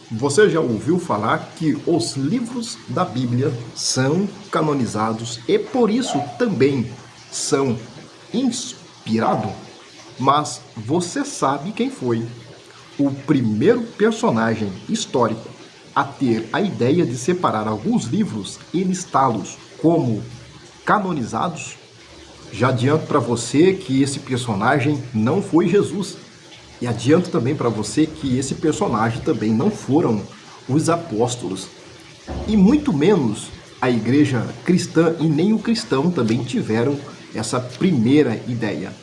Você já ouviu falar que os livros da Bíblia são canonizados e por isso também são inspirados? Mas você sabe quem foi o primeiro personagem histórico a ter a ideia de separar alguns livros e listá-los como canonizados? Já adianto para você que esse personagem não foi Jesus. E adianto também para você que esse personagem também não foram os apóstolos. E muito menos a igreja cristã e nem o cristão também tiveram essa primeira ideia.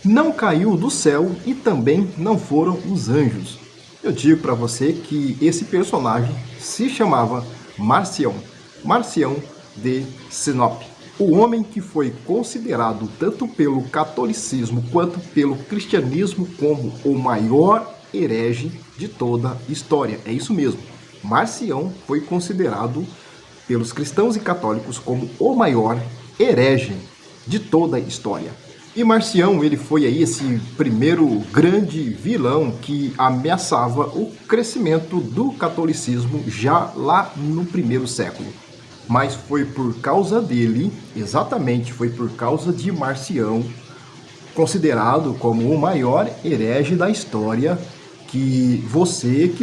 Não caiu do céu e também não foram os anjos. Eu digo para você que esse personagem se chamava Marcião, Marcião de Sinope. O homem que foi considerado tanto pelo catolicismo quanto pelo cristianismo como o maior herege de toda a história. É isso mesmo. Marcião foi considerado pelos cristãos e católicos como o maior herege de toda a história. E Marcião, ele foi aí esse primeiro grande vilão que ameaçava o crescimento do catolicismo já lá no primeiro século. Mas foi por causa dele, exatamente foi por causa de Marcião, considerado como o maior herege da história, que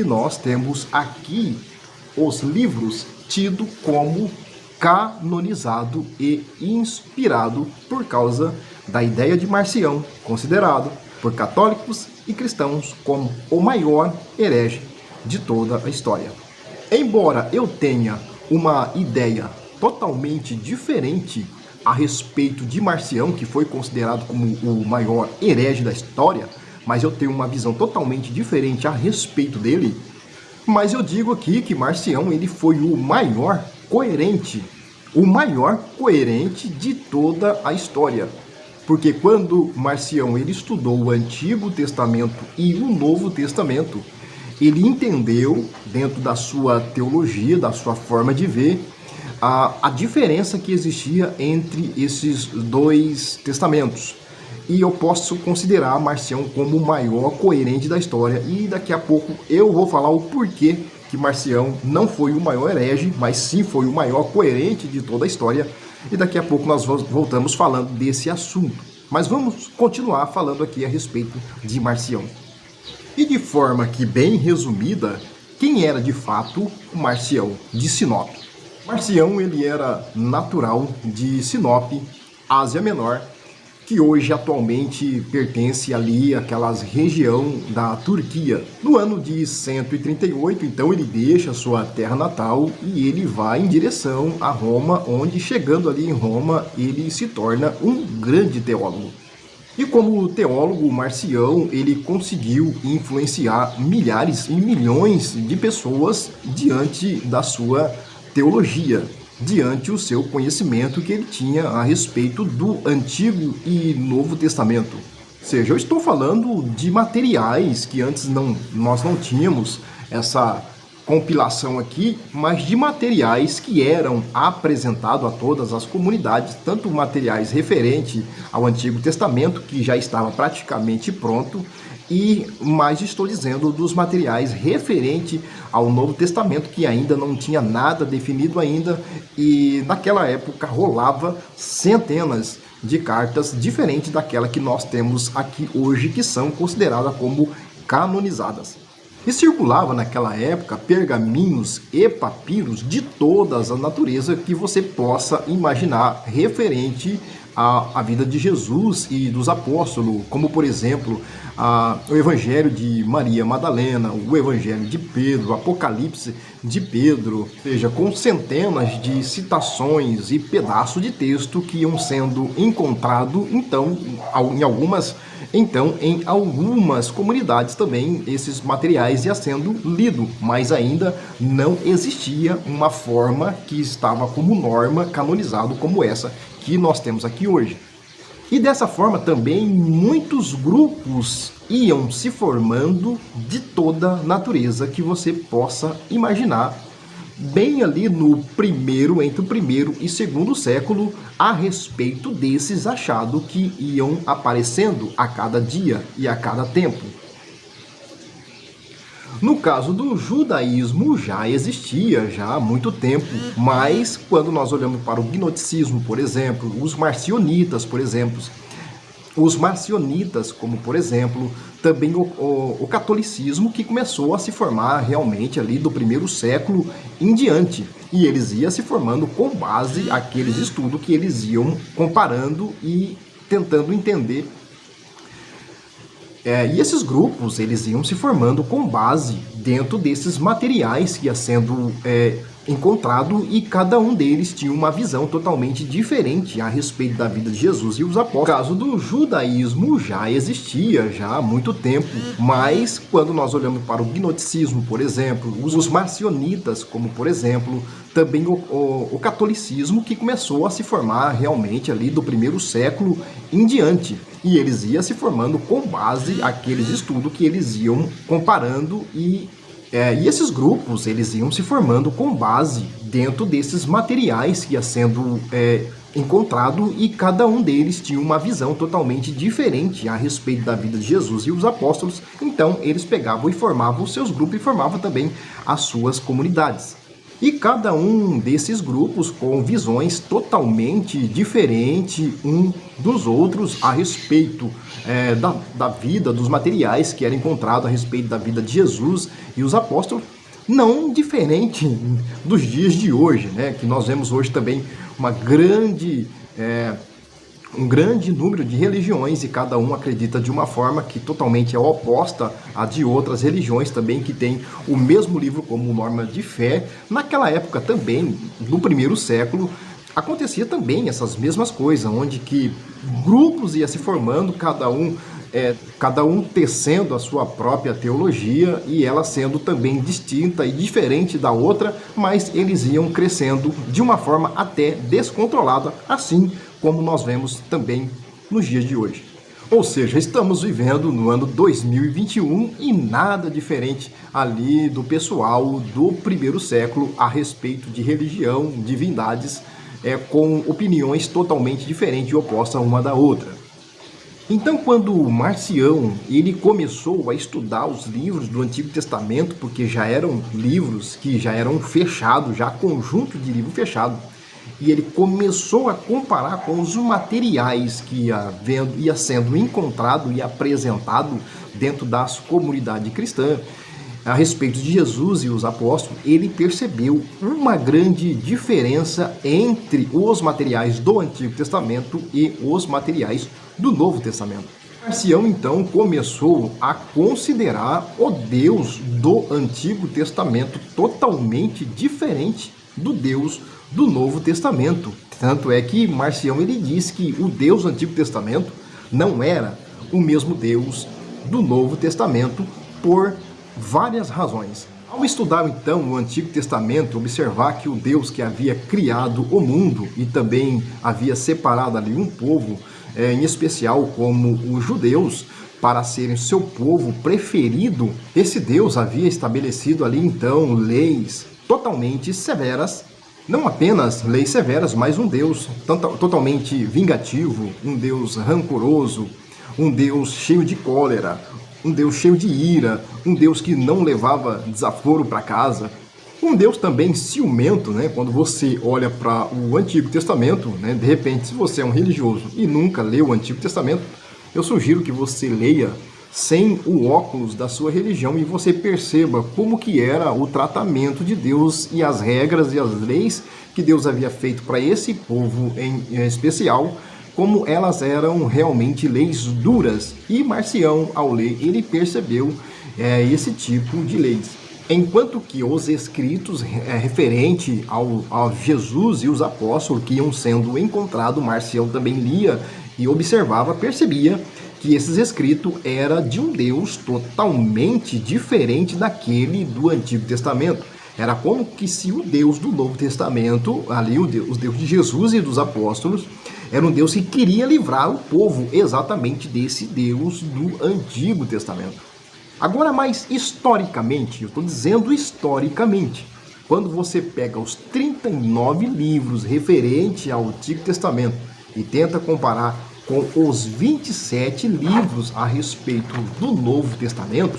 nós temos aqui os livros tido como canonizado e inspirado por causa da ideia de Marcião, considerado por católicos e cristãos como o maior herege de toda a história. Embora eu tenha uma ideia totalmente diferente a respeito de Marcião, que foi considerado como o maior herege da história, mas eu tenho uma visão totalmente diferente a respeito dele. Mas eu digo aqui que Marcião, ele foi o maior coerente de toda a história. Porque quando Marcião ele estudou o Antigo Testamento e o Novo Testamento, ele entendeu, dentro da sua teologia, da sua forma de ver, a diferença que existia entre esses dois testamentos. E eu posso considerar Marcião como o maior coerente da história. E daqui a pouco eu vou falar o porquê que Marcião não foi o maior herege, mas sim foi o maior coerente de toda a história. E daqui a pouco nós voltamos falando desse assunto. Mas vamos continuar falando aqui a respeito de Marcião. E de forma que bem resumida, quem era de fato o Marcião de Sinop? Marcião ele era natural de Sinop, Ásia Menor, que hoje atualmente pertence ali àquela região da Turquia. No ano de 138, então ele deixa sua terra natal e ele vai em direção a Roma, onde chegando ali em Roma ele se torna um grande teólogo. E como teólogo, Marcião, ele conseguiu influenciar milhares e milhões de pessoas diante da sua teologia, diante o seu conhecimento que ele tinha a respeito do Antigo e Novo Testamento. Ou seja, eu estou falando de materiais que antes nós não tínhamos essa compilação aqui, mas de materiais que eram apresentados a todas as comunidades, tanto materiais referentes ao Antigo Testamento, que já estava praticamente pronto, e mais estou dizendo dos materiais referentes ao Novo Testamento, que ainda não tinha nada definido ainda, e naquela época rolava centenas de cartas diferentes daquela que nós temos aqui hoje, que são consideradas como canonizadas. E circulava naquela época pergaminhos e papiros de todas as naturezas que você possa imaginar referente à vida de Jesus e dos apóstolos, como por exemplo o Evangelho de Maria Madalena, o Evangelho de Pedro, o Apocalipse de Pedro, ou seja, com centenas de citações e pedaços de texto que iam sendo encontrados, em algumas comunidades também esses materiais iam sendo lidos, mas ainda não existia uma forma que estava como norma canonizado como essa que nós temos aqui hoje. E dessa forma também muitos grupos iam se formando de toda natureza que você possa imaginar, bem ali entre o primeiro e segundo século, a respeito desses achados que iam aparecendo a cada dia e a cada tempo. No caso do judaísmo, já existia já há muito tempo, mas quando nós olhamos para o gnosticismo, por exemplo, os marcionitas, por exemplo, como por exemplo, também o catolicismo, que começou a se formar realmente ali do primeiro século em diante. E eles iam se formando com base aqueles estudos que eles iam comparando e tentando entender. E esses grupos, eles iam se formando com base dentro desses materiais que ia sendo encontrado, e cada um deles tinha uma visão totalmente diferente a respeito da vida de Jesus e os apóstolos. No caso do judaísmo, já existia já há muito tempo, mas quando nós olhamos para o gnosticismo, por exemplo, os marcionitas, como por exemplo, também o catolicismo, que começou a se formar realmente ali do primeiro século em diante. E eles iam se formando com base aqueles estudos que eles iam comparando e esses grupos, eles iam se formando com base dentro desses materiais que ia sendo encontrado, e cada um deles tinha uma visão totalmente diferente a respeito da vida de Jesus e os apóstolos. Então eles pegavam e formavam os seus grupos e formavam também as suas comunidades. E cada um desses grupos com visões totalmente diferentes um dos outros a respeito da vida, dos materiais que eram encontrados a respeito da vida de Jesus e os apóstolos, não diferente dos dias de hoje, né? Que nós vemos hoje também um grande número de religiões, e cada um acredita de uma forma que totalmente é oposta à de outras religiões também, que tem o mesmo livro como norma de fé. Naquela época também, no primeiro século, acontecia também essas mesmas coisas, onde que grupos iam se formando, cada um tecendo a sua própria teologia, e ela sendo também distinta e diferente da outra, mas eles iam crescendo de uma forma até descontrolada, assim como nós vemos também nos dias de hoje. Ou seja, estamos vivendo no ano 2021 e nada diferente ali do pessoal do primeiro século a respeito de religião, divindades, com opiniões totalmente diferentes e opostas uma da outra. Então, quando Marcião ele começou a estudar os livros do Antigo Testamento, porque já eram livros que já eram fechados, já conjunto de livro fechado, e ele começou a comparar com os materiais que ia sendo encontrado e apresentado dentro da comunidade cristã a respeito de Jesus e os apóstolos, ele percebeu uma grande diferença entre os materiais do Antigo Testamento e os materiais do Novo Testamento. Marcião então começou a considerar o Deus do Antigo Testamento totalmente diferente do Deus do Novo Testamento. Tanto é que Marcião ele diz que o Deus do Antigo Testamento não era o mesmo Deus do Novo Testamento por várias razões. Ao estudar então o Antigo Testamento, observar que o Deus que havia criado o mundo e também havia separado ali um povo, em especial como os judeus, para serem seu povo preferido, esse Deus havia estabelecido ali então leis totalmente severas. Não apenas leis severas, mas um Deus totalmente vingativo, um Deus rancoroso, um Deus cheio de cólera, um Deus cheio de ira, um Deus que não levava desaforo para casa, um Deus também ciumento, né? Quando você olha para o Antigo Testamento, né? De repente, se você é um religioso e nunca leu o Antigo Testamento, eu sugiro que você leia sem o óculos da sua religião e você perceba como que era o tratamento de Deus e as regras e as leis que Deus havia feito para esse povo em especial, como elas eram realmente leis duras. E Marcião, ao ler, ele percebeu esse tipo de leis. Enquanto que os escritos referente ao Jesus e os apóstolos que iam sendo encontrados, Marcião também lia e observava, percebia que esses escritos eram de um Deus totalmente diferente daquele do Antigo Testamento. Era como que se o Deus do Novo Testamento, ali os Deus de Jesus e dos apóstolos, era um Deus que queria livrar o povo exatamente desse Deus do Antigo Testamento. Agora, mais historicamente, eu estou dizendo historicamente, quando você pega os 39 livros referentes ao Antigo Testamento e tenta comparar com os 27 livros a respeito do Novo Testamento,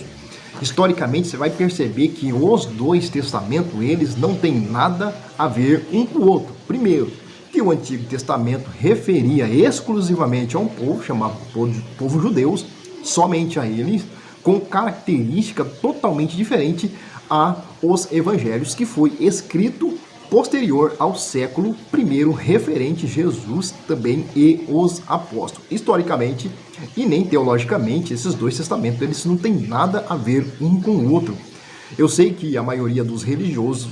Historicamente, você vai perceber que os dois testamentos, eles não têm nada a ver um com o outro. Primeiro, que o Antigo Testamento referia exclusivamente a um povo chamado povo judeus, somente a eles, com característica totalmente diferente a os evangelhos, que foi escrito posterior ao século I, referente Jesus também e os apóstolos. Historicamente e nem teologicamente, esses dois testamentos eles não têm nada a ver um com o outro. Eu sei que a maioria dos religiosos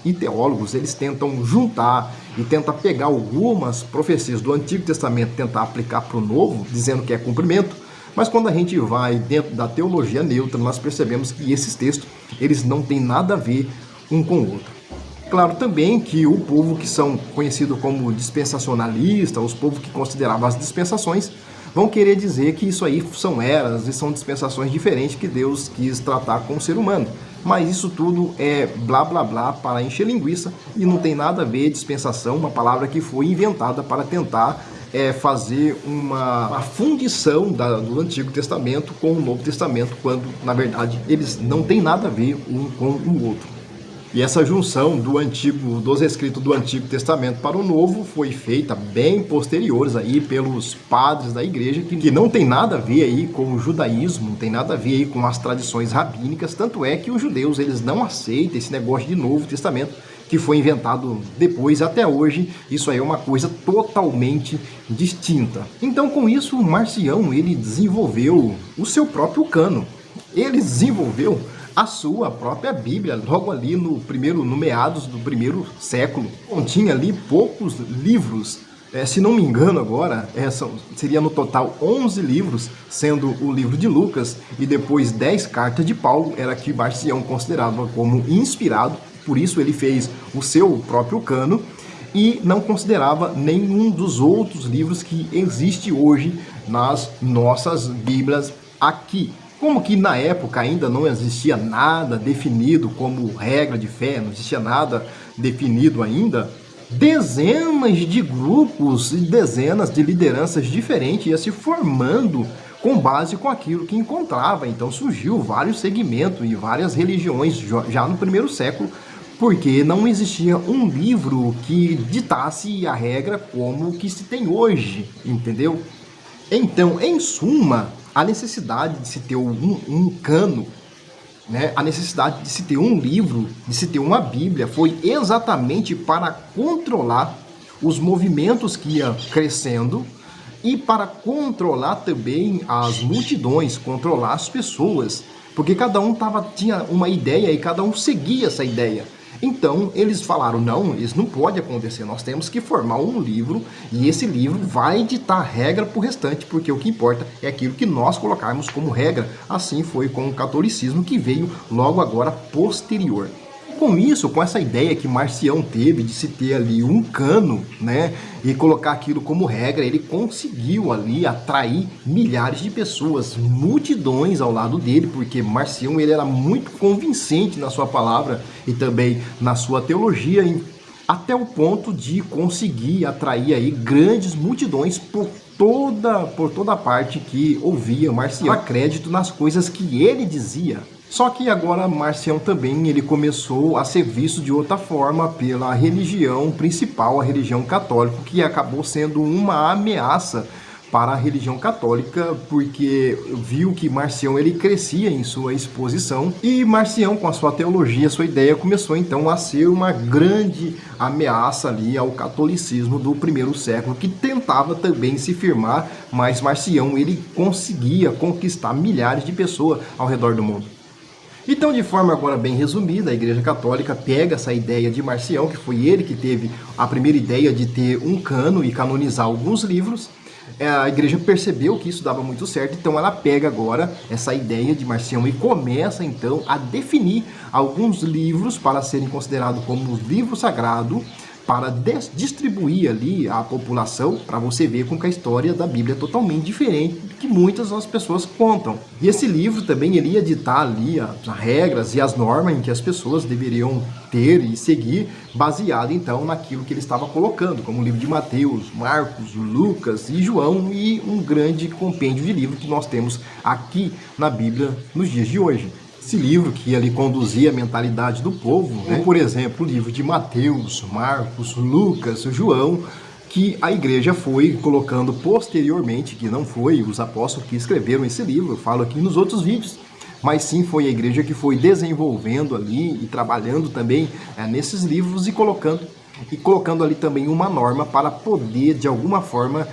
e teólogos, eles tentam juntar e tentam pegar algumas profecias do Antigo Testamento e tentar aplicar para o Novo, dizendo que é cumprimento, mas quando a gente vai dentro da teologia neutra, nós percebemos que esses textos, eles não têm nada a ver um com o outro. Claro também que o povo que são conhecidos como dispensacionalistas, os povos que consideravam as dispensações, vão querer dizer que isso aí são eras e são dispensações diferentes que Deus quis tratar com o ser humano. Mas isso tudo é blá blá blá para encher linguiça e não tem nada a ver dispensação, uma palavra que foi inventada para tentar fazer uma fundição do Antigo Testamento com o Novo Testamento, quando na verdade eles não têm nada a ver um com o outro. E essa junção dos escritos do Antigo Testamento para o Novo foi feita bem posteriores aí pelos padres da igreja, que não tem nada a ver aí com o judaísmo, não tem nada a ver aí com as tradições rabínicas, tanto é que os judeus eles não aceitam esse negócio de Novo Testamento, que foi inventado depois, até hoje, isso aí é uma coisa totalmente distinta. Então com isso, Marcião ele desenvolveu o seu próprio cano, ele desenvolveu a sua própria Bíblia, logo ali no meados do primeiro século. Continha ali poucos livros, se não me engano agora, seria no total 11 livros, sendo o livro de Lucas e depois 10 cartas de Paulo, era que Marcião considerava como inspirado, por isso ele fez o seu próprio cano e não considerava nenhum dos outros livros que existe hoje nas nossas Bíblias aqui. Como que na época ainda não existia nada definido como regra de fé, não existia nada definido ainda, dezenas de grupos e dezenas de lideranças diferentes iam se formando com base com aquilo que encontrava. Então surgiu vários segmentos e várias religiões já no primeiro século, porque não existia um livro que ditasse a regra como que se tem hoje, entendeu? Então, em suma, a necessidade de se ter um cano, né, a necessidade de se ter um livro, de se ter uma Bíblia, foi exatamente para controlar os movimentos que iam crescendo e para controlar também as multidões, controlar as pessoas, porque cada um tinha uma ideia e cada um seguia essa ideia. Então eles falaram, não, isso não pode acontecer, nós temos que formar um livro e esse livro vai ditar regra para o restante, porque o que importa é aquilo que nós colocarmos como regra. Assim foi com o catolicismo, que veio logo agora posterior. Com isso, com essa ideia que Marcião teve de se ter ali um cano, né, e colocar aquilo como regra, ele conseguiu ali atrair milhares de pessoas, multidões ao lado dele, porque Marcião ele era muito convincente na sua palavra e também na sua teologia, até o ponto de conseguir atrair aí grandes multidões por toda parte que ouvia Marcião, acredito nas coisas que ele dizia. Só que agora Marcião também ele começou a ser visto de outra forma pela religião principal, a religião católica, que acabou sendo uma ameaça para a religião católica, porque viu que Marcião ele crescia em sua exposição e Marcião, com a sua teologia, sua ideia, começou então a ser uma grande ameaça ali ao catolicismo do primeiro século, que tentava também se firmar, mas Marcião ele conseguia conquistar milhares de pessoas ao redor do mundo. Então, de forma agora bem resumida, a Igreja Católica pega essa ideia de Marcião, que foi ele que teve a primeira ideia de ter um cano e canonizar alguns livros. A igreja percebeu que isso dava muito certo, então ela pega agora essa ideia de Marcião e começa então a definir alguns livros para serem considerados como livro sagrado, para distribuir ali a população, para você ver como que a história da Bíblia é totalmente diferente do que muitas das pessoas contam. E esse livro também ele ia ditar ali as regras e as normas em que as pessoas deveriam ter e seguir, baseado então naquilo que ele estava colocando, como o livro de Mateus, Marcos, Lucas e João, e um grande compêndio de livro que nós temos aqui na Bíblia nos dias de hoje. Esse livro que ia ali conduzir a mentalidade do povo, né? Por exemplo, o livro de Mateus, Marcos, Lucas, João, que a igreja foi colocando posteriormente, que não foi os apóstolos que escreveram esse livro, eu falo aqui nos outros vídeos, mas sim foi a igreja que foi desenvolvendo ali e trabalhando também nesses livros e colocando ali também uma norma para poder, de alguma forma,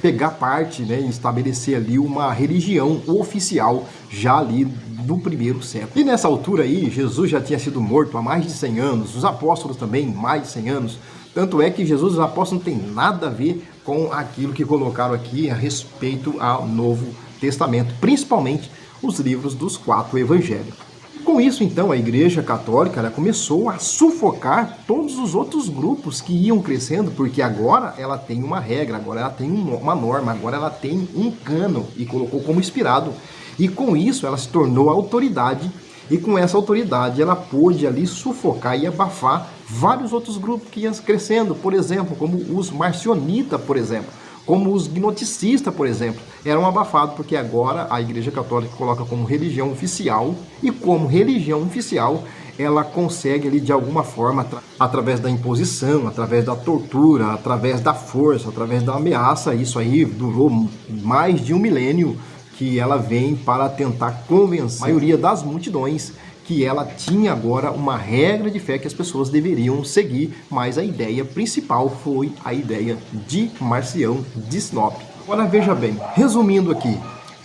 pegar parte, né, e estabelecer ali uma religião oficial já ali do primeiro século. E nessa altura aí, Jesus já tinha sido morto há mais de 100 anos, os apóstolos também mais de 100 anos, tanto é que Jesus e os apóstolos não tem nada a ver com aquilo que colocaram aqui a respeito ao Novo Testamento, principalmente os livros dos 4 evangelhos. Com isso, então, a Igreja Católica ela começou a sufocar todos os outros grupos que iam crescendo, porque agora ela tem uma regra, agora ela tem uma norma, agora ela tem um cano e colocou como inspirado. E com isso ela se tornou autoridade, e com essa autoridade ela pôde ali sufocar e abafar vários outros grupos que iam crescendo, por exemplo, como os marcionitas, por exemplo, como os gnosticistas, por exemplo, eram abafados, porque agora a Igreja Católica coloca como religião oficial, e como religião oficial ela consegue ali de alguma forma, através da imposição, através da tortura, através da força, através da ameaça, isso aí durou mais de 1 milênio, que ela vem para tentar convencer a maioria das multidões que ela tinha agora uma regra de fé que as pessoas deveriam seguir, mas a ideia principal foi a ideia de Marcião de Sinop. Agora veja bem, resumindo aqui,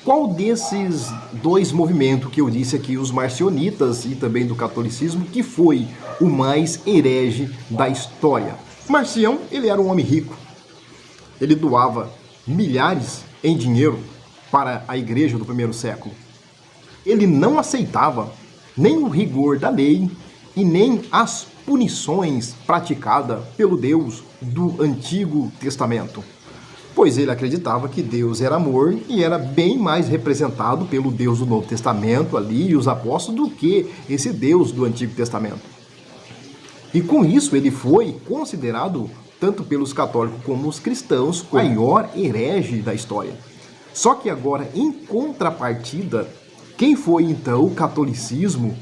qual desses dois movimentos que eu disse aqui, os marcionitas e também do catolicismo, que foi o mais herege da história? Marcião, ele era um homem rico, ele doava milhares em dinheiro para a igreja do primeiro século. Ele não aceitava nem o rigor da lei e nem as punições praticadas pelo Deus do Antigo Testamento, pois ele acreditava que Deus era amor e era bem mais representado pelo Deus do Novo Testamento ali e os apóstolos do que esse Deus do Antigo Testamento. E com isso ele foi considerado, tanto pelos católicos como os cristãos, o maior herege da história. Só que agora, em contrapartida, quem foi então o catolicismo?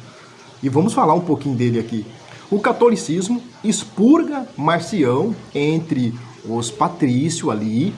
E vamos falar um pouquinho dele aqui. O catolicismo expurga Marcião entre os patrícios ali,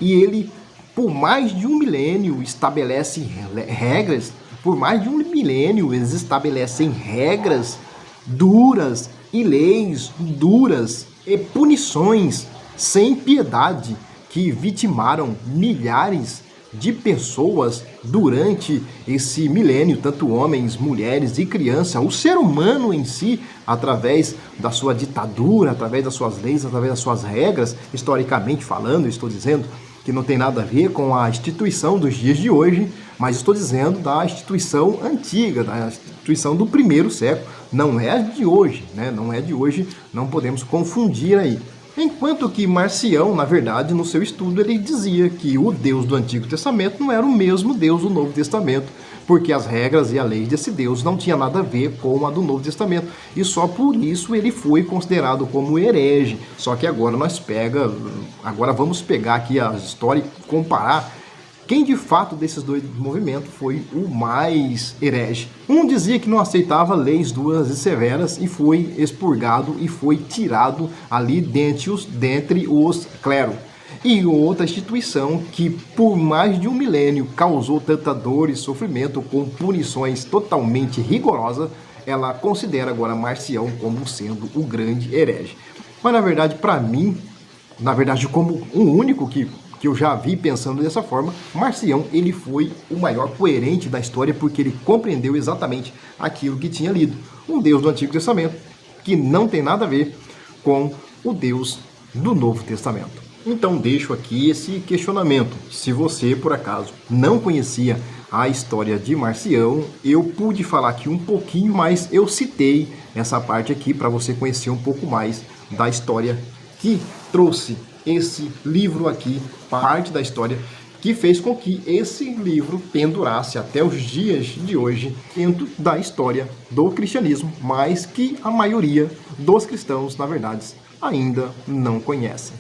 e ele, por mais de 1 milênio, estabelece regras, eles estabelecem regras duras e leis duras e punições sem piedade que vitimaram milhares de pessoas durante esse milênio, tanto homens, mulheres e crianças, o ser humano em si, através da sua ditadura, através das suas leis, através das suas regras, historicamente falando, estou dizendo que não tem nada a ver com a instituição dos dias de hoje, mas estou dizendo da instituição antiga, da instituição do primeiro século, não é de hoje, né? Não é de hoje, não podemos confundir aí. Enquanto que Marcião, na verdade, no seu estudo, ele dizia que o Deus do Antigo Testamento não era o mesmo Deus do Novo Testamento, porque as regras e a lei desse Deus não tinha nada a ver com a do Novo Testamento, e só por isso ele foi considerado como herege. Só que agora agora vamos pegar aqui a história e comparar quem de fato desses dois movimentos foi o mais herege. Um dizia que não aceitava leis duras e severas e foi expurgado e foi tirado ali dentre os clero. E outra instituição que por mais de 1 milênio causou tanta dor e sofrimento com punições totalmente rigorosas, ela considera agora Marcião como sendo o grande herege. Mas na verdade, para mim, como um único que eu já vi pensando dessa forma, Marcião, ele foi o maior coerente da história, porque ele compreendeu exatamente aquilo que tinha lido. Um Deus do Antigo Testamento que não tem nada a ver com o Deus do Novo Testamento. Então deixo aqui esse questionamento. Se você, por acaso, não conhecia a história de Marcião, eu pude falar aqui um pouquinho, mas eu citei essa parte aqui para você conhecer um pouco mais da história que trouxe esse livro aqui, parte da história que fez com que esse livro pendurasse até os dias de hoje dentro da história do cristianismo, mas que a maioria dos cristãos, na verdade, ainda não conhecem.